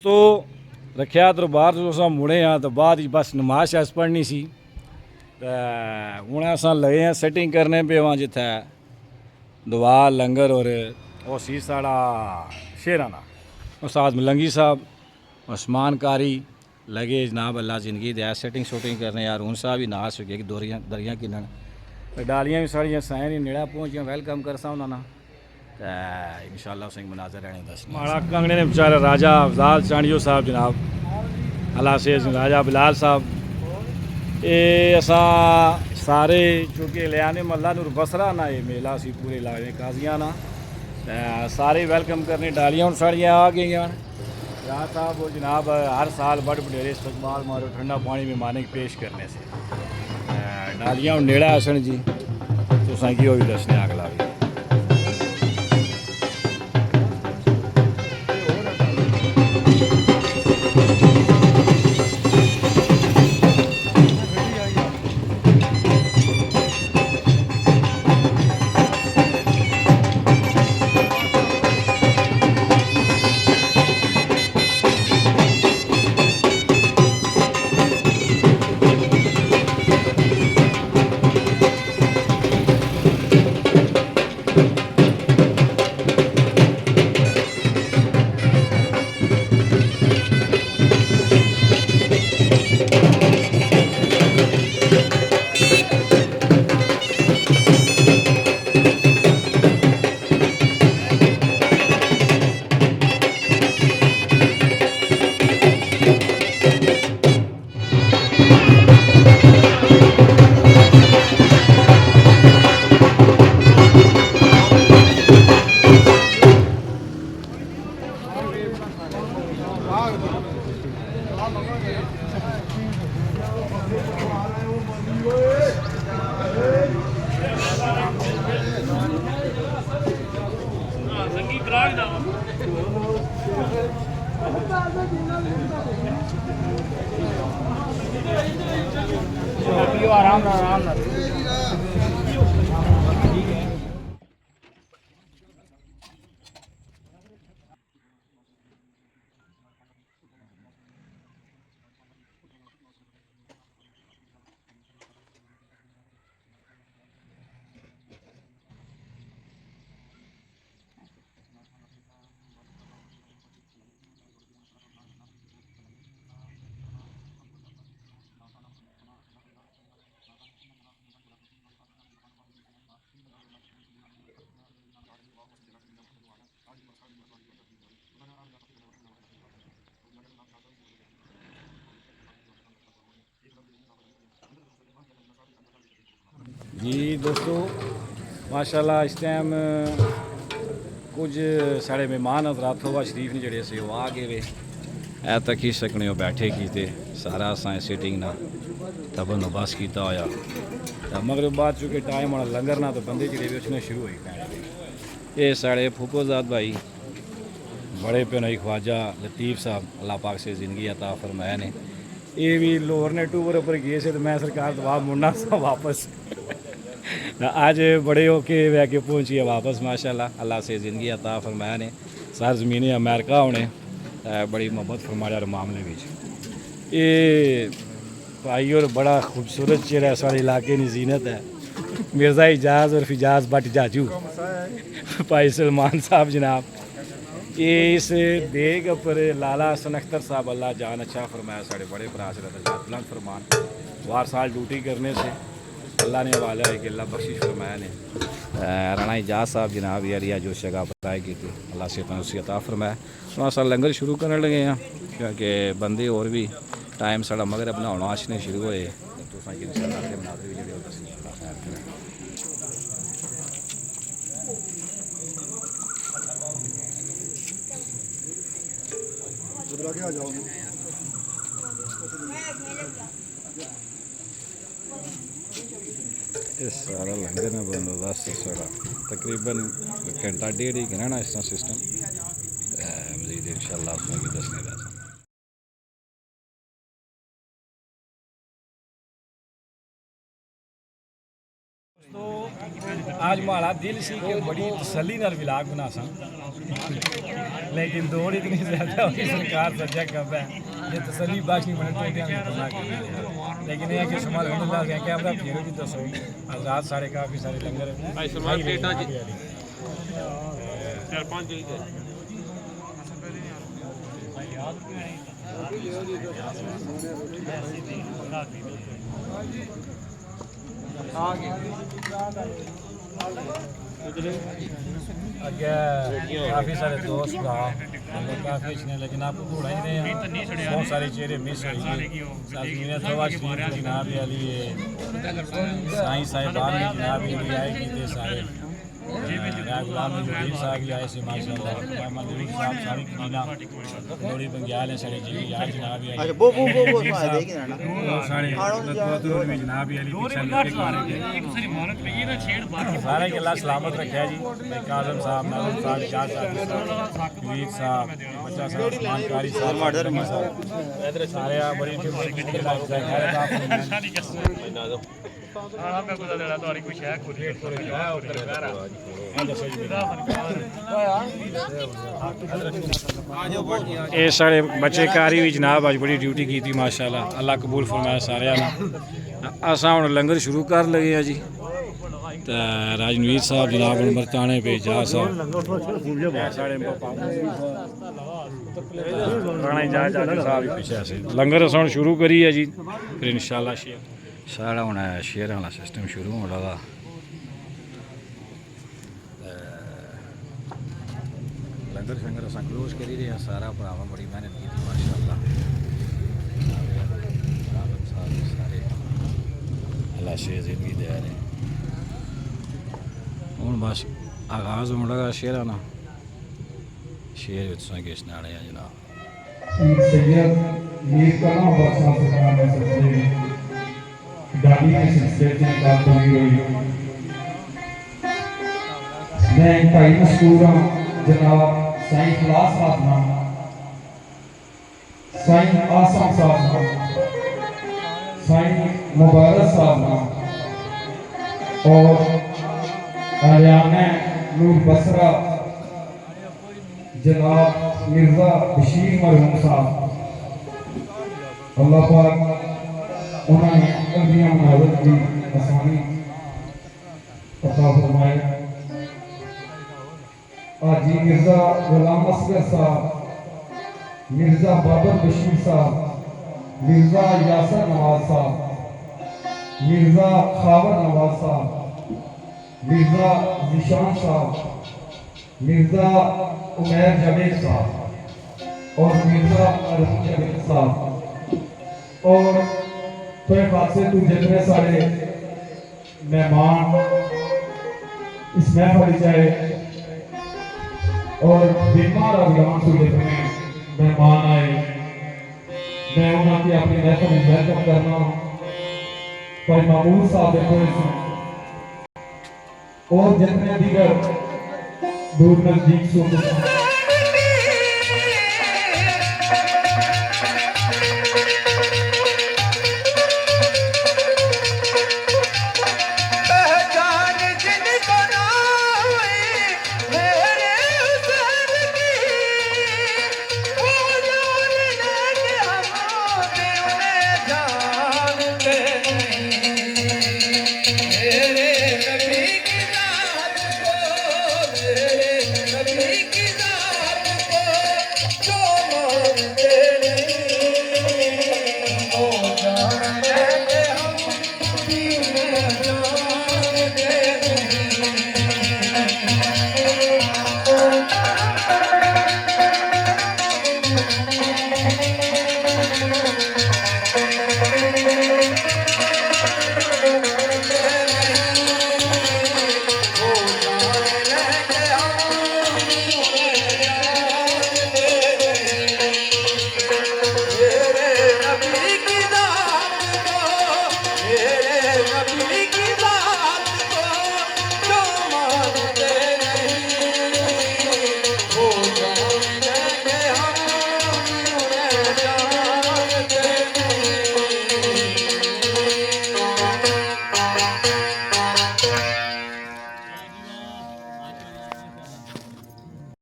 तो रखिया दरबार तो मुड़े हाँ तो बाद बस नमाज शाज पढ़नी सी हूँ अस लगे हैं सैटिंग करने पे वहाँ जिथे दुआ लंगर और वो सी साड़ा शेराना उस्ताद मलंगी साहब उस्मान कारी लगे जनाब अल्लाह ज़िंदगी दे सेटिंग शूटिंग करने यार हूँ साहब ही ना सके कि दरिया किन्न डालियाँ भी साड़ियाँ साएँ नेड़ा पहुँच गया वेलकम कर सा उन्होंने इंशाअल्लाह सिंह मनाजर रहने दस माड़ा कंगने ने बेचारे राजा अफजाल चाणियो साहब जनाब अल्लाह से राजा बिलाल साहब ये असा सारे चूँकि लियाने मल्ला नूर बसरा ना ये मेला सी पूरे इलाके काजियां ना सारे वेलकम करने डालियाँ साड़ियाँ आ गई राज साहब वो जनाब हर साल बड़ बडेरे इस्तकबाल मारो ठंडा पानी मेहमाने की पेश करने से डालियाँ नेड़ा आसन जी तो की भी दसने अगला भी आराम आराम जी दोस्तों माशाल्लाह इस टाइम कुछ साढ़े मेहमान हजरात वा शरीफ ने जड़े से आ गए वे ऐ तक ही सकने बैठे कीते सारा असा सीटिंग ना तबन बस किया होया मगर बाद चूँकि टाइम होना लंगर ना तो बंदे जड़े उसने शुरू हुई पैने ये साढ़े फूफोजाद भाई बड़े पेनई ख्वाजा लतीफ़ साहब अल्लाह पाक से ज़िंदगी अता फरमाया ने ये भी लोअर ने टूर पर गए से तो मैं सरकार दवा मुड़ना सा वापस आज बड़े होके वह के पहुँचिए वापस माशाल्लाह अल्लाह से ज़िंदगी अता फरमाया ने सार ज़मीन अमेरिका होने बड़ी मोहब्बत फरमाया मामले में ये भाई और बड़ा खूबसूरत चेहरा सारे इलाके की जीनत है मिर्ज़ा इजाज़ और फिजाज भट्ट जाजू भाई सलमान साहब जनाब ये इस देग पर लाला हसन अख्तर साहब अल्लाह जान अच्छा फरमाया साढ़े बड़े भरा से बुलंद फरमान बार साल ड्यूटी करने से अल्लाह ने हवाला है कि अल्लाह बख्शिश फरमाया ने राणा इजाज साहब जनाब यारिया जो जगह बताई की थी अल्लाह से तंदुरुस्ती अता फरमाया तो अस लंगर शुरू करने लगे हैं क्योंकि बंदे और भी टाइम साढ़ा मगर बनाना आशने शुरू होए तो इस सारा लंगर में बंदोबस्त सारा तकरीबन घंटा डेढ़ ही रहना इसका सिस्टम मजीद इंशाअल्लाह उसमें भी दसने रहता तो आज हमारा दिल सी कि बड़ी तसल्ली नाल विलाग बना सा, लेकिन दौड़ इतनी ज़्यादा होगी सरकार सज्जा कब है ये तसल्ली बख्श नहीं बने तो बना कर, लेकिन यह कि शुमार अलहमदुलिल्लाह क्या कैमरा फिर भी दसो आज रात सारे काफ़ी सारे लंगर अगे काफ़ी सारे दोस्त काफ़ी अच्छे, लेकिन आपको घोड़ा ही रहे हैं बहुत सारे चेहरे मिस हो गए। जनाब अली साईं साहिबान ने जनाब अली आए कि सारे गुलाम नबी साहब भी आए से माशाअल्लाह, साहब सारी कमीना लोड़ी बंग्याल है सारे जी यार जनाब अली सारे जनाब अली सारे के अल्लाह सलामत रखे जी। काजम साहब नाज़िम साहब शाह साहब वीर साहब बच्चा साहब मानकारी साहब सारे बड़ी ये सारे बच्चे कारी भी जनाब अज बड़ी ड्यूटी की थी माशाल्लाह, अल्लाह कबूल फरमाया सारे। अस हम लंगर शुरू कर लगे हैं जी, तो राजनवीर साहब जनाब बरताने पे जा साहब पीछे से लंगर अस शुरू करी है जी, फिर इंशाल्लाह सारा हूँ शेयर वाला सिस्टम शुरू होने लगा। लंगर शंगर अस क्लोज करी रहे हैं सारा, भरावा बड़ी मेहनत की थी माशाअल्लाह सारे अल्लाह शेर जिंदगी दे रहे। हूँ बस आगाज होने लगा शेर आना, शेर किसने आने हैं जनाब मैं भाई मशहूर हाँ जनाब साईं खलास साहब नाम, साईं आसम साहब नाम, साईं मुबारक साहब नाम और हरियाणा नूर बसरा जनाब मिर्जा बशीर मरहूम साहब, अल्लाह पाक उन्होंने अल्दियां मुनावत की आसानी अता फरमाए। हाजी मिर्जा गुलाम असगर साहब, मिर्जा बाबर बशीर साहब, मिर्जा यासर नवाज साहब, मिर्जा खावर नवाज साहब, मिर्जा निशान साहब, मिर्जा उमैर जवेद साहब और मिर्जा अरहम जवेद साहब और तो से तू जितने सारे मेहमान इस महफिल चाहे और बीमार अभियान से जितने मेहमान आए, मैं उन्होंने अपनी महफिल में वेलकम करना भाई मामूर साहब और जितने दीगर दूर नजदीक